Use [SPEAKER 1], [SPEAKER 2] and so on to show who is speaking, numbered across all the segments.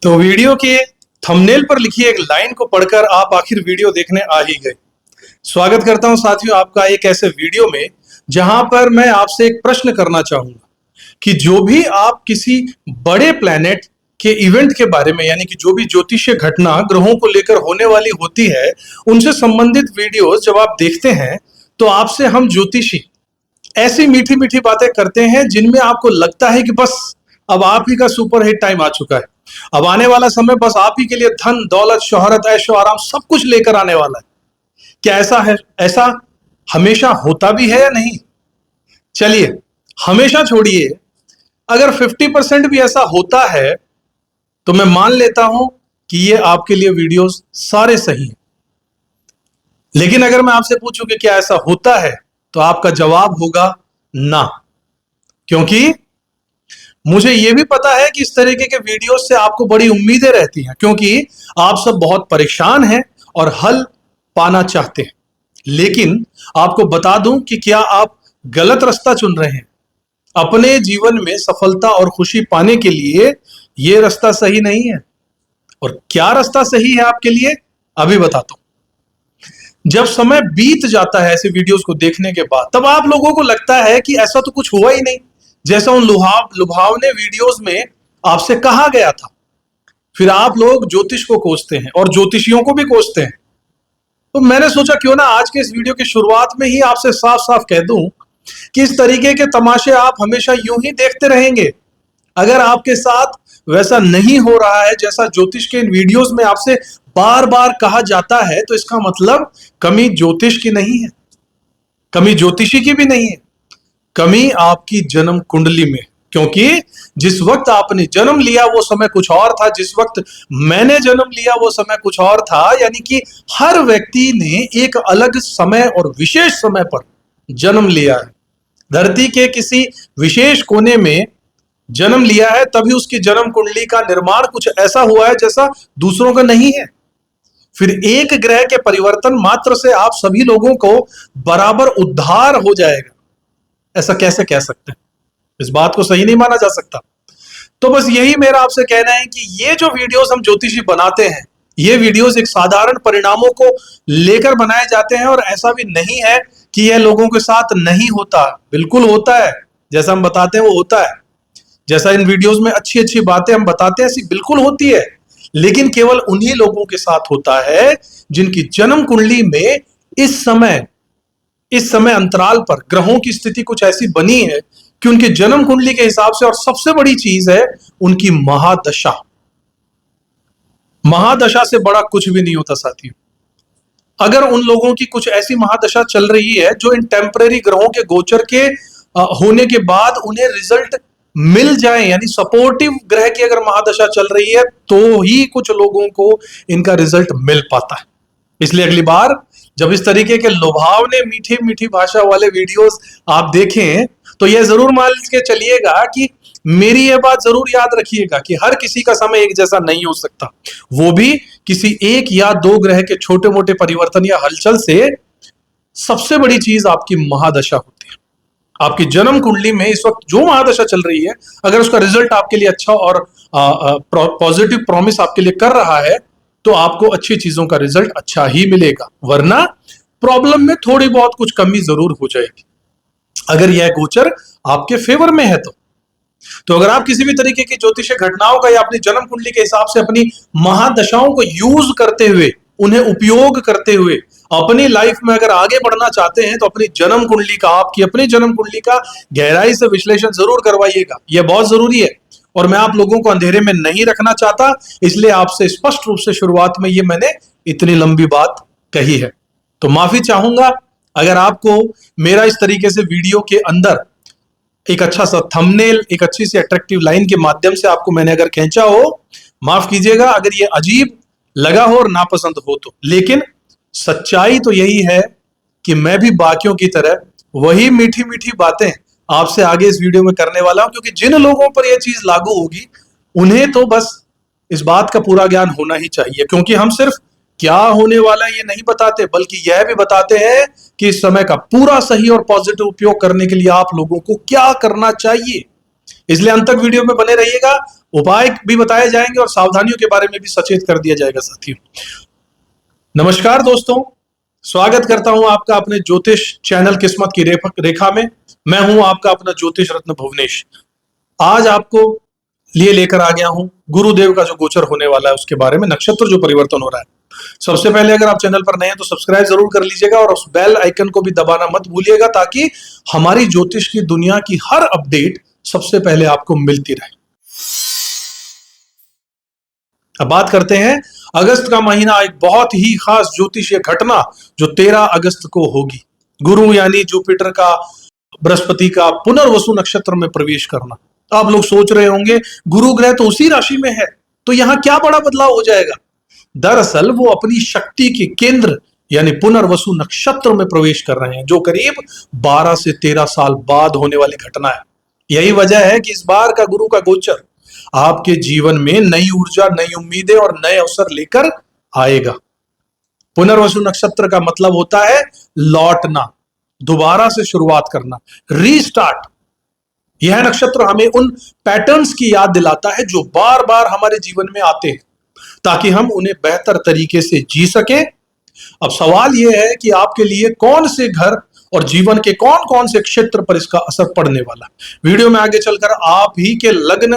[SPEAKER 1] तो वीडियो के थंबनेल पर लिखी एक लाइन को पढ़कर आप आखिर वीडियो देखने आ ही गए। स्वागत करता हूं साथियों आपका एक ऐसे वीडियो में जहां पर मैं आपसे एक प्रश्न करना चाहूंगा कि जो भी आप किसी बड़े प्लैनेट के इवेंट के बारे में यानी कि जो भी ज्योतिषीय घटना ग्रहों को लेकर होने वाली होती है उनसे संबंधित वीडियोस जब आप देखते हैं तो आपसे हम ज्योतिषी ऐसी मीठी मीठी बातें करते हैं जिनमें आपको लगता है कि बस अब आप ही का सुपर हिट टाइम आ चुका है। अब आने वाला समय बस आप ही के लिए धन दौलत शोहरत ऐशो आराम सब कुछ लेकर आने वाला है। क्या ऐसा है? ऐसा हमेशा होता भी है या नहीं? चलिए हमेशा छोड़िए, अगर 50% भी ऐसा होता है तो मैं मान लेता हूं कि ये आपके लिए वीडियोस सारे सही हैं। लेकिन अगर मैं आपसे पूछूं कि क्या ऐसा होता है तो आपका जवाब होगा ना, क्योंकि मुझे यह भी पता है कि इस तरीके के वीडियोस से आपको बड़ी उम्मीदें रहती हैं, क्योंकि आप सब बहुत परेशान हैं और हल पाना चाहते हैं। लेकिन आपको बता दूं कि क्या आप गलत रास्ता चुन रहे हैं। अपने जीवन में सफलता और खुशी पाने के लिए यह रास्ता सही नहीं है। और क्या रास्ता सही है आपके लिए, अभी बताता हूं। जब समय बीत जाता है ऐसे वीडियोस को देखने के बाद, तब आप लोगों को लगता है कि ऐसा तो कुछ हुआ ही नहीं जैसा उन लुभावने वीडियोस में आपसे कहा गया था। फिर आप लोग ज्योतिष को कोसते हैं और ज्योतिषियों को भी कोसते हैं। तो मैंने सोचा क्यों ना आज के इस वीडियो की शुरुआत में ही आपसे साफ साफ कह दूं कि इस तरीके के तमाशे आप हमेशा यूं ही देखते रहेंगे। अगर आपके साथ वैसा नहीं हो रहा है जैसा ज्योतिष के इन वीडियोस में आपसे बार बार कहा जाता है, तो इसका मतलब कमी ज्योतिष की नहीं है, कमी ज्योतिषी की भी नहीं है, कमी आपकी जन्म कुंडली में। क्योंकि जिस वक्त आपने जन्म लिया वो समय कुछ और था, जिस वक्त मैंने जन्म लिया वो समय कुछ और था। यानी कि हर व्यक्ति ने एक अलग समय और विशेष समय पर जन्म लिया है। धरती के किसी विशेष कोने में जन्म लिया है, तभी उसकी जन्म कुंडली का निर्माण कुछ ऐसा हुआ है जैसा दूसरों का नहीं है। फिर एक ग्रह के परिवर्तन मात्र से आप सभी लोगों को बराबर उद्धार हो जाएगा, ऐसा कैसे कह सकते हैं? इस बात को सही नहीं माना जा सकता। तो बस यही मेरा आपसे कहना है कि ये जो वीडियोस हम ज्योतिषी बनाते हैं, ये वीडियोस एक साधारण परिणामों को लेकर बनाए जाते हैं। और ऐसा भी नहीं है कि यह लोगों के साथ नहीं होता, बिल्कुल होता है। जैसा हम बताते हैं वो होता है। जैसा इन वीडियोस में अच्छी अच्छी बातें हम बताते हैं ऐसी बिल्कुल होती है। लेकिन केवल उन्हीं लोगों के साथ होता है जिनकी जन्म कुंडली में इस समय अंतराल पर ग्रहों की स्थिति कुछ ऐसी बनी है कि उनके जन्म कुंडली के हिसाब से, और सबसे बड़ी चीज है उनकी महादशा। महादशा से बड़ा कुछ भी नहीं होता साथियों। अगर उन लोगों की कुछ ऐसी महादशा चल रही है जो इन टेम्परेरी ग्रहों के गोचर के होने के बाद उन्हें रिजल्ट मिल जाए, यानी सपोर्टिव ग्रह की अगर महादशा चल रही है तो ही कुछ लोगों को इनका रिजल्ट मिल पाता है। इसलिए अगली बार जब इस तरीके के लुभावने मीठी मीठी भाषा वाले वीडियोस आप देखें तो यह जरूर मान के चलिएगा कि मेरी यह बात जरूर याद रखिएगा कि हर किसी का समय एक जैसा नहीं हो सकता, वो भी किसी एक या दो ग्रह के छोटे मोटे परिवर्तन या हलचल से। सबसे बड़ी चीज आपकी महादशा होती है। आपकी जन्म कुंडली में इस वक्त जो महादशा चल रही है, अगर उसका रिजल्ट आपके लिए अच्छा और पॉजिटिव प्रॉमिस आपके लिए कर रहा है तो आपको अच्छी चीजों का रिजल्ट अच्छा ही मिलेगा, वरना प्रॉब्लम में थोड़ी बहुत कुछ कमी जरूर हो जाएगी अगर यह गोचर आपके फेवर में है। तो अगर आप किसी भी तरीके की ज्योतिषीय घटनाओं का या अपनी जन्म कुंडली के हिसाब से अपनी महादशाओं को यूज करते हुए, उन्हें उपयोग करते हुए अपनी लाइफ में अगर आगे बढ़ना चाहते हैं तो अपनी जन्म कुंडली का, आपकी अपनी जन्म कुंडली का गहराई से विश्लेषण जरूर करवाइएगा। यह बहुत जरूरी है और मैं आप लोगों को अंधेरे में नहीं रखना चाहता, इसलिए आपसे स्पष्ट रूप से शुरुआत में ये मैंने इतनी लंबी बात कही है। तो माफी चाहूंगा अगर आपको मेरा इस तरीके से वीडियो के अंदर एक अच्छा सा थंबनेल, एक अच्छी सी अट्रैक्टिव लाइन के माध्यम से आपको मैंने अगर खींचा हो, माफ कीजिएगा अगर ये अजीब लगा हो और नापसंद हो तो। लेकिन सच्चाई तो यही है कि मैं भी बाकियों की तरह वही मीठी मीठी बातें आपसे आगे इस वीडियो में करने वाला हूं, क्योंकि जिन लोगों पर यह चीज लागू होगी उन्हें तो बस इस बात का पूरा ज्ञान होना ही चाहिए। क्योंकि हम सिर्फ क्या होने वाला है ये नहीं बताते, बल्कि यह भी बताते हैं कि इस समय का पूरा सही और पॉजिटिव उपयोग करने के लिए आप लोगों को क्या करना चाहिए। इसलिए अंत तक वीडियो में बने रहिएगा। उपाय भी बताए जाएंगे और सावधानियों के बारे में भी सचेत कर दिया जाएगा साथियों। नमस्कार दोस्तों, स्वागत करता हूं आपका अपने ज्योतिष चैनल किस्मत की रेखा में। मैं हूं आपका अपना ज्योतिष रत्न भुवनेश। आज आपको लिए लेकर आ गया हूं गुरुदेव का जो गोचर होने वाला है उसके बारे में, नक्षत्र जो परिवर्तन हो रहा है। सबसे पहले अगर आप चैनल पर नए हैं तो सब्सक्राइब जरूर कर लीजिएगा और उस बेल आइकन को भी दबाना मत भूलिएगा, ताकि हमारी ज्योतिष की दुनिया की हर अपडेट सबसे पहले आपको मिलती रहे। अब बात करते हैं अगस्त का महीना, एक बहुत ही खास ज्योतिषीय घटना जो 13 अगस्त को होगी। गुरु यानी जुपिटर का, बृहस्पति का पुनर्वसु नक्षत्र में प्रवेश करना। आप लोग सोच रहे होंगे गुरु ग्रह तो उसी राशि में है, तो यहां क्या बड़ा बदलाव हो जाएगा। दरअसल वो अपनी शक्ति के केंद्र यानी पुनर्वसु नक्षत्र में प्रवेश कर रहे हैं, जो करीब 12 से 13 साल बाद होने वाली घटना है। यही वजह है कि इस बार का गुरु का गोचर आपके जीवन में नई ऊर्जा, नई उम्मीदें और नए अवसर लेकर आएगा। पुनर्वसु नक्षत्र का मतलब होता है लौटना, दोबारा से शुरुआत करना, रीस्टार्ट। यह नक्षत्र हमें उन पैटर्न्स की याद दिलाता है जो बार बार हमारे जीवन में आते हैं, ताकि हम उन्हें बेहतर तरीके से जी सकें। अब सवाल यह है कि आपके लिए कौन से घर और जीवन के कौन कौन से क्षेत्र पर इसका असर पड़ने वाला। वीडियो में आगे चलकर आप ही के लग्न,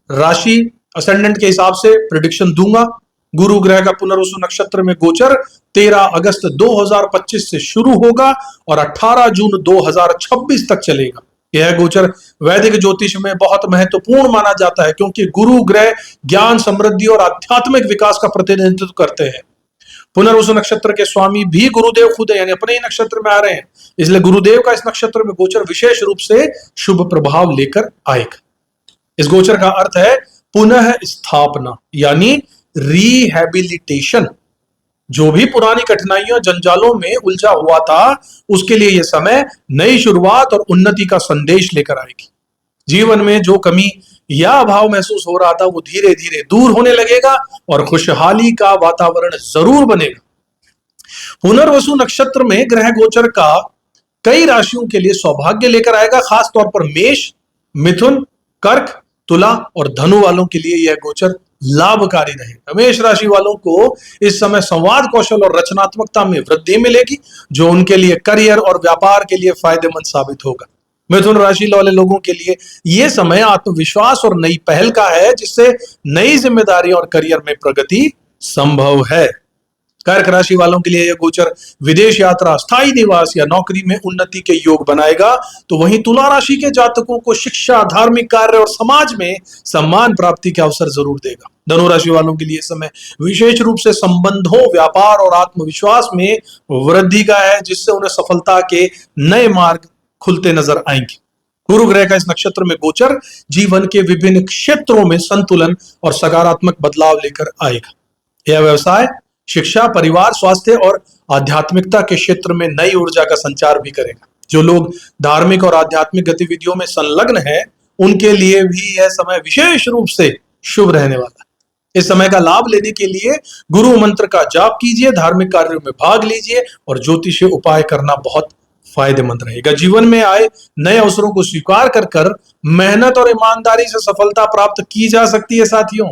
[SPEAKER 1] राशि, असेंडेंट के हिसाब से प्रेडिक्शन दूंगा। गुरु ग्रह का पुनर्वसु नक्षत्र में गोचर 13 अगस्त 2025 से शुरू होगा और 18 जून 2026 तक चलेगा। यह गोचर वैदिक ज्योतिष में बहुत महत्वपूर्ण माना जाता है, क्योंकि गुरु ग्रह ज्ञान, समृद्धि और आध्यात्मिक विकास का प्रतिनिधित्व करते हैं। पुनर्वसु नक्षत्र के स्वामी भी गुरुदेव खुद है, यानी अपने ही नक्षत्र में आ रहे हैं, इसलिए गुरुदेव का इस नक्षत्र में गोचर विशेष रूप से शुभ प्रभाव लेकर आएगा। इस गोचर का अर्थ है पुनः स्थापना यानी रिहैबिलिटेशन। जो भी पुरानी कठिनाइयों, जंजालों में उलझा हुआ था, उसके लिए यह समय नई शुरुआत और उन्नति का संदेश लेकर आएगी। जीवन में जो कमी या अभाव महसूस हो रहा था वो धीरे धीरे दूर होने लगेगा और खुशहाली का वातावरण जरूर बनेगा। पुनर्वसु नक्षत्र में ग्रह गोचर का कई राशियों के लिए सौभाग्य लेकर आएगा, खास तौर पर मेष, मिथुन, कर्क, तुला और धनु वालों के लिए यह गोचर लाभकारी रहेगा। मेष राशि वालों को इस समय संवाद कौशल और रचनात्मकता में वृद्धि मिलेगी, जो उनके लिए करियर और व्यापार के लिए फायदेमंद साबित होगा। मिथुन राशि वाले लोगों के लिए यह समय आत्मविश्वास और नई पहल का है, जिससे नई जिम्मेदारी और करियर में प्रगति संभव है। कर्क राशि वालों के लिए यह गोचर विदेश यात्रा, स्थायी निवास या नौकरी में उन्नति के योग बनाएगा। तो वहीं तुला राशि के जातकों को शिक्षा, धार्मिक कार्य और समाज में सम्मान प्राप्ति के अवसर जरूर देगा। धनु राशि वालों के लिए समय विशेष रूप से संबंधों, व्यापार और आत्मविश्वास में वृद्धि का है, जिससे उन्हें सफलता के नए मार्ग खुलते नजर आएंगे। गुरु ग्रह का इस नक्षत्र में गोचर जीवन के विभिन्न क्षेत्रों में संतुलन और सकारात्मक बदलाव लेकर आएगा। यह व्यवसाय, शिक्षा, परिवार, स्वास्थ्य और आध्यात्मिकता के क्षेत्र में नई ऊर्जा का संचार भी करेगा। जो लोग धार्मिक और आध्यात्मिक गतिविधियों में संलग्न हैं, उनके लिए भी यह समय विशेष रूप से शुभ रहने वाला है। इस समय का लाभ लेने के लिए गुरु मंत्र का जाप कीजिए, धार्मिक कार्यों में भाग लीजिए और ज्योतिषीय उपाय करना बहुत फायदेमंद रहेगा। जीवन में आए नए अवसरों को स्वीकार कर मेहनत और ईमानदारी से सफलता प्राप्त की जा सकती है। साथियों,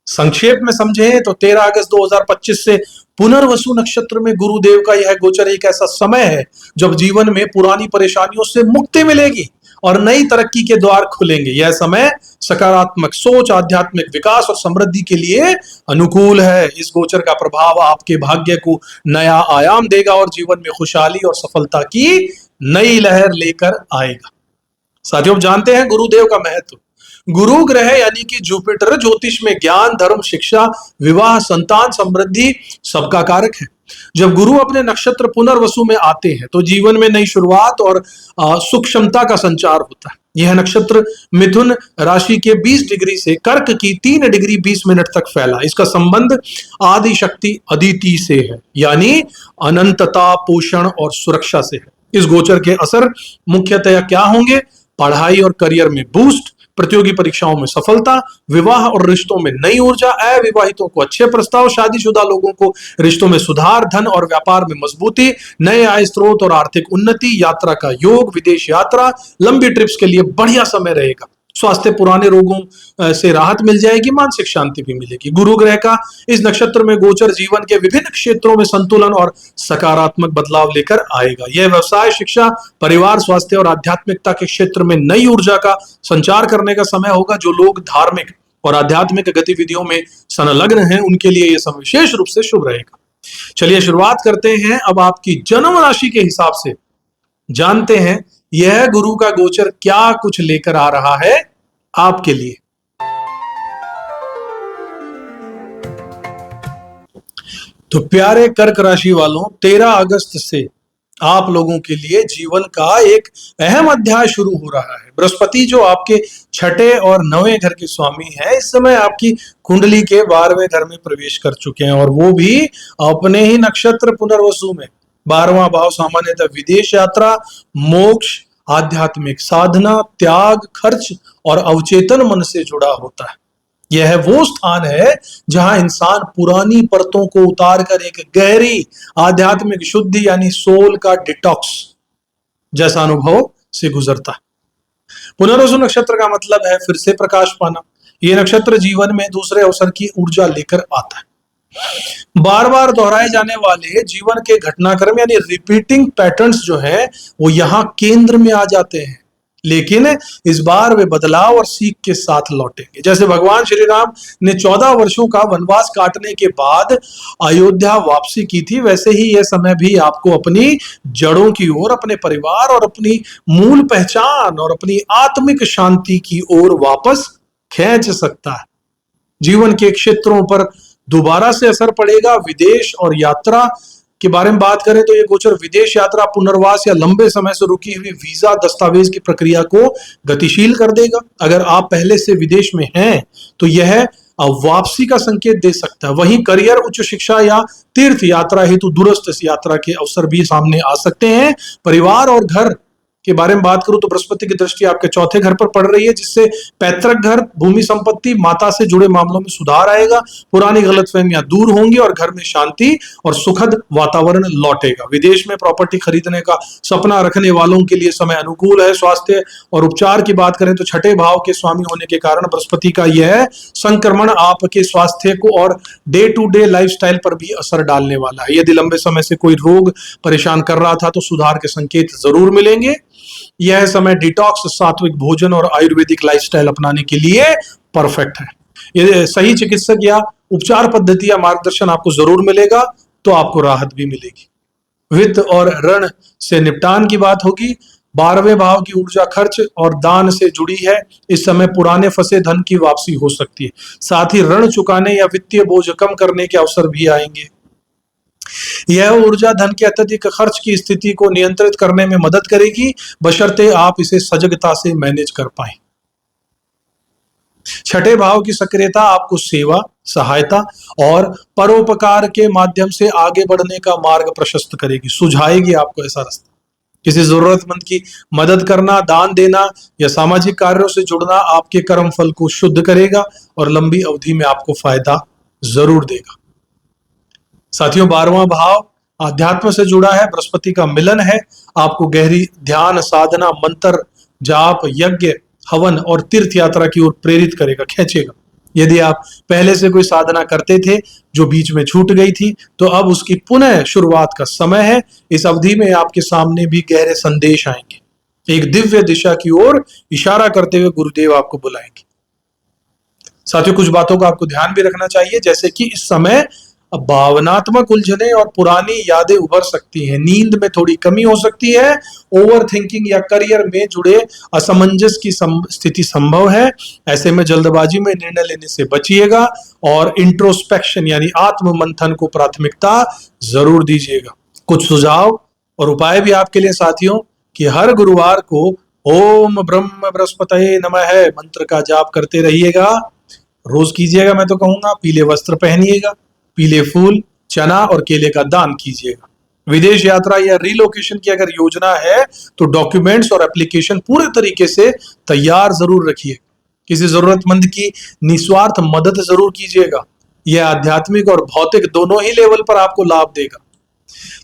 [SPEAKER 1] संक्षेप में समझें तो 13 अगस्त 2025 से पुनर्वसु नक्षत्र में गुरुदेव का यह गोचर एक ऐसा समय है जब जीवन में पुरानी परेशानियों से मुक्ति मिलेगी और नई तरक्की के द्वार खुलेंगे। यह समय सकारात्मक सोच, आध्यात्मिक विकास और समृद्धि के लिए अनुकूल है। इस गोचर का प्रभाव आपके भाग्य को नया आयाम देगा और जीवन में खुशहाली और सफलता की नई लहर लेकर आएगा। साथियों, जानते हैं गुरुदेव का महत्व। गुरु ग्रह यानी कि जुपिटर ज्योतिष में ज्ञान, धर्म, शिक्षा, विवाह, संतान, समृद्धि सबका कारक है। जब गुरु अपने नक्षत्र पुनर्वसु में आते हैं तो जीवन में नई शुरुआत और सुख क्षमता का संचार होता है। यह नक्षत्र मिथुन राशि के 20 डिग्री से कर्क की 3 डिग्री 20 मिनट तक फैला। इसका संबंध आदि शक्ति अदिति से है, यानी अनंतता, पोषण और सुरक्षा से है। इस गोचर के असर मुख्यतः क्या होंगे? पढ़ाई और करियर में बूस्ट, प्रतियोगी परीक्षाओं में सफलता, विवाह और रिश्तों में नई ऊर्जा, अविवाहितों को अच्छे प्रस्ताव, शादीशुदा लोगों को रिश्तों में सुधार, धन और व्यापार में मजबूती, नए आय स्रोत और आर्थिक उन्नति, यात्रा का योग, विदेश यात्रा, लंबी ट्रिप्स के लिए बढ़िया समय रहेगा। स्वास्थ्य, पुराने रोगों से राहत मिल जाएगी, मानसिक शांति भी मिलेगी। गुरु ग्रह का इस नक्षत्र में गोचर जीवन के विभिन्न क्षेत्रों में संतुलन और सकारात्मक बदलाव लेकर आएगा। यह व्यवसाय, शिक्षा, परिवार, स्वास्थ्य और आध्यात्मिकता के क्षेत्र में नई ऊर्जा का संचार करने का समय होगा। जो लोग धार्मिक और आध्यात्मिक गतिविधियों में संलग्न हैं, उनके लिए यह समय विशेष रूप से शुभ रहेगा। चलिए शुरुआत करते हैं। अब आपकी जन्म राशि के हिसाब से जानते हैं यह गुरु का गोचर क्या कुछ लेकर आ रहा है आपके लिए। तो प्यारे कर्क राशि वालों, 13 अगस्त से आप लोगों के लिए जीवन का एक अहम अध्याय शुरू हो रहा है। बृहस्पति जो आपके छठे और 9वें घर के स्वामी हैं, इस समय आपकी कुंडली के 12वें घर में प्रवेश कर चुके हैं, और वो भी अपने ही नक्षत्र पुनर्वसु में। 12वां भाव सामान्यतः विदेश यात्रा, मोक्ष, आध्यात्मिक साधना, त्याग, खर्च और अवचेतन मन से जुड़ा होता है। यह वो स्थान है जहां इंसान पुरानी परतों को उतार कर एक गहरी आध्यात्मिक शुद्धि यानी सोल का डिटॉक्स जैसा अनुभव से गुजरता है। पुनर्वसु नक्षत्र का मतलब है फिर से प्रकाश पाना। यह नक्षत्र जीवन में दूसरे अवसर की ऊर्जा लेकर आता है। बार बार दोहराए जाने वाले जीवन के घटनाक्रम यानी रिपीटिंग पैटर्न्स जो है वो यहाँ केंद्र में आ जाते हैं, लेकिन इस बार वे बदलाव और सीख के साथ लौटेंगे। जैसे भगवान श्री राम ने 14 वर्षों का वनवास काटने के बाद अयोध्या वापसी की थी, वैसे ही यह समय भी आपको अपनी जड़ों की ओर, अपने परिवार और अपनी मूल पहचान और अपनी आत्मिक शांति की ओर वापस खींच सकता है। जीवन के क्षेत्रों पर दोबारा से असर पड़ेगा। विदेश और यात्रा के बारे में बात करें तो ये गोचर विदेश यात्रा, पुनर्वास या लंबे समय से रुकी हुई वीजा दस्तावेज की प्रक्रिया को गतिशील कर देगा। अगर आप पहले से विदेश में हैं तो यह वापसी का संकेत दे सकता है। वहीं करियर, उच्च शिक्षा या तीर्थ यात्रा हेतु दूरस्थ यात्रा के अवसर भी सामने आ सकते हैं। परिवार और घर के बारे में बात करूं तो बृहस्पति की दृष्टि आपके चौथे घर पर पड़ रही है, जिससे पैतृक घर, भूमि संपत्ति, माता से जुड़े मामलों में सुधार आएगा। पुरानी गलतफहमियां दूर होंगी और घर में शांति और सुखद वातावरण लौटेगा। विदेश में प्रॉपर्टी खरीदने का सपना रखने वालों के लिए समय अनुकूल है। स्वास्थ्य और उपचार की बात करें तो छठे भाव के स्वामी होने के कारण बृहस्पति का यह संक्रमण आपके स्वास्थ्य को और डे टू डे लाइफस्टाइल पर भी असर डालने वाला है। यदि लंबे समय से कोई रोग परेशान कर रहा था तो सुधार के संकेत जरूर मिलेंगे। यह समय डिटॉक्स, सात्विक भोजन और आयुर्वेदिक लाइफस्टाइल अपनाने के लिए परफेक्ट है। ये सही चिकित्सक या उपचार पद्धति या मार्गदर्शन आपको जरूर मिलेगा तो आपको राहत भी मिलेगी। वित्त और ऋण से निपटान की बात होगी। 12वें भाव की ऊर्जा खर्च और दान से जुड़ी है। इस समय पुराने फंसे धन की वापसी हो सकती है। साथ ही ऋण चुकाने या वित्तीय बोझ कम करने के अवसर भी आएंगे। यह ऊर्जा धन के अत्यधिक खर्च की स्थिति को नियंत्रित करने में मदद करेगी, बशर्ते आप इसे सजगता से मैनेज कर पाएं। छठे भाव की सक्रियता आपको सेवा, सहायता और परोपकार के माध्यम से आगे बढ़ने का मार्ग प्रशस्त करेगी, सुझाएगी आपको ऐसा रास्ता। किसी जरूरतमंद की मदद करना, दान देना या सामाजिक कार्यों से जुड़ना आपके कर्म फल को शुद्ध करेगा और लंबी अवधि में आपको फायदा जरूर देगा। साथियों, 12वां भाव आध्यात्म से जुड़ा है, बृहस्पति का मिलन है। आपको गहरी ध्यान साधना, मंत्र जाप, यज्ञ, हवन और तीर्थ यात्रा की ओर प्रेरित करेगा, खींचेगा। यदि आप पहले से कोई साधना करते थे जो बीच में छूट गई थी तो अब उसकी पुनः शुरुआत का समय है। इस अवधि में आपके सामने भी गहरे संदेश आएंगे। एक दिव्य दिशा की ओर इशारा करते हुए गुरुदेव आपको बुलाएंगे। साथियों, कुछ बातों का आपको ध्यान भी रखना चाहिए, जैसे कि इस समय भावनात्मक उलझने और पुरानी यादें उभर सकती हैं। नींद में थोड़ी कमी हो सकती है। ओवर थिंकिंग या करियर में जुड़े असमंजस की स्थिति संभव है। ऐसे में जल्दबाजी में निर्णय लेने से बचिएगा और इंट्रोस्पेक्शन यानी आत्म मंथन को प्राथमिकता जरूर दीजिएगा। कुछ सुझाव और उपाय भी आपके लिए साथियों कि हर गुरुवार को ओम ब्रह्म बृहस्पतये नमः मंत्र का जाप करते रहिएगा। रोज कीजिएगा, मैं तो कहूंगा। पीले वस्त्र पहनिएगा, पीले फूल, चना और केले का दान कीजिएगा। विदेश यात्रा या रिलोकेशन की अगर योजना है तो डॉक्यूमेंट्स और एप्लीकेशन पूरे तरीके से तैयार जरूर रखिए। किसी जरूरतमंद की निस्वार्थ मदद जरूर कीजिएगा। यह आध्यात्मिक और भौतिक दोनों ही लेवल पर आपको लाभ देगा।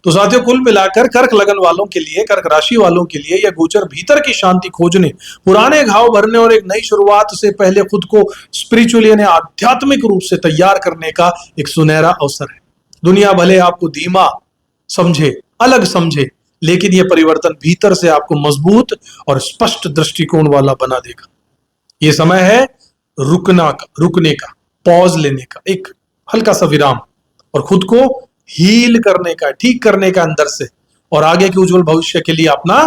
[SPEAKER 1] तो साथियों, कुल मिलाकर कर्क लगन वालों के लिए, कर्क राशि वालों के लिए यह गोचर भीतर की शांति खोजने, पुराने घाव भरने और एक नई शुरुआत से पहले खुद को स्पिरिचुअली यानी आध्यात्मिक रूप से तैयार करने का एक सुनहरा अवसर है। दुनिया भले आपको धीमा समझे, अलग समझे, लेकिन यह परिवर्तन भीतर से आपको मजबूत और स्पष्ट दृष्टिकोण वाला बना देगा। यह समय है रुकने का, पॉज लेने का, एक हल्का सा विराम और खुद को हील करने का, ठीक करने का अंदर से, और आगे के उज्जवल भविष्य के लिए अपना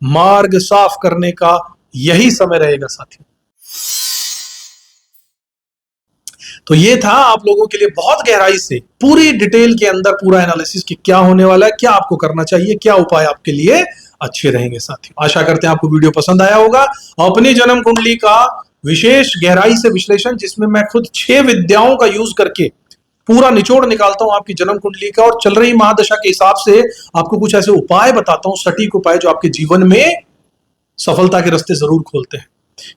[SPEAKER 1] मार्ग साफ करने का यही समय रहेगा साथियों। तो ये था आप लोगों के लिए बहुत गहराई से पूरी डिटेल के अंदर पूरा एनालिसिस कि क्या होने वाला है, क्या आपको करना चाहिए, क्या उपाय आपके लिए अच्छे रहेंगे साथियों। आशा करते हैं आपको वीडियो पसंद आया होगा। अपनी जन्म कुंडली का विशेष गहराई से विश्लेषण, जिसमें मैं खुद 6 विद्याओं का यूज करके पूरा निचोड़ निकालता हूं आपकी जन्म कुंडली का, और चल रही महादशा के हिसाब से आपको कुछ ऐसे उपाय बताता हूं, सटीक उपाय जो आपके जीवन में सफलता के रास्ते जरूर खोलते हैं।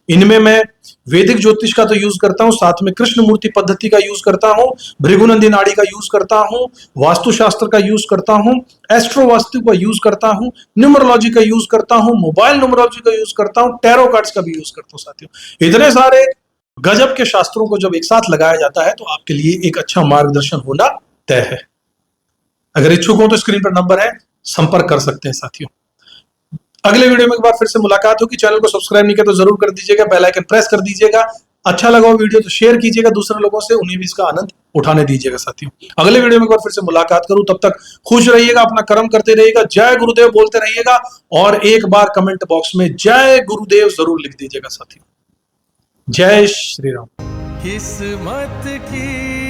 [SPEAKER 1] इनमें मैं वैदिक ज्योतिष का तो यूज करता हूं, साथ में कृष्ण मूर्ति पद्धति का यूज करता हूं, भृगुनंदी नाड़ी का यूज करता हूं, वास्तुशास्त्र का यूज करता हूं, एस्ट्रो वास्तु का यूज करता हूं, न्यूमरोलॉजी का यूज करता हूं, मोबाइल न्यूमरोलॉजी का यूज करता हूं, टैरो कार्ड्स का भी यूज करता हूं साथियों। इतने सारे गजब के शास्त्रों को जब एक साथ लगाया जाता है तो आपके लिए एक अच्छा मार्गदर्शन होना तय है। अगर इच्छुक हो तो स्क्रीन पर नंबर है, संपर्क कर सकते हैं साथियों। अगले वीडियो में एक बार फिर से मुलाकात होगी। चैनल को सब्सक्राइब नहीं किया तो जरूर कर दीजिएगा, बेल आइकन प्रेस कर दीजिएगा। अच्छा लगा हो वीडियो तो शेयर कीजिएगा दूसरे लोगों से, उन्हें भी इसका आनंद उठाने दीजिएगा साथियों। अगले वीडियो में एक बार फिर से मुलाकात करूं, तब तक खुश रहिएगा, अपना कर्म करते रहिएगा, जय गुरुदेव बोलते रहिएगा, और एक बार कमेंट बॉक्स में जय गुरुदेव जरूर लिख दीजिएगा साथियों। जय श्री राम।
[SPEAKER 2] किस्मत की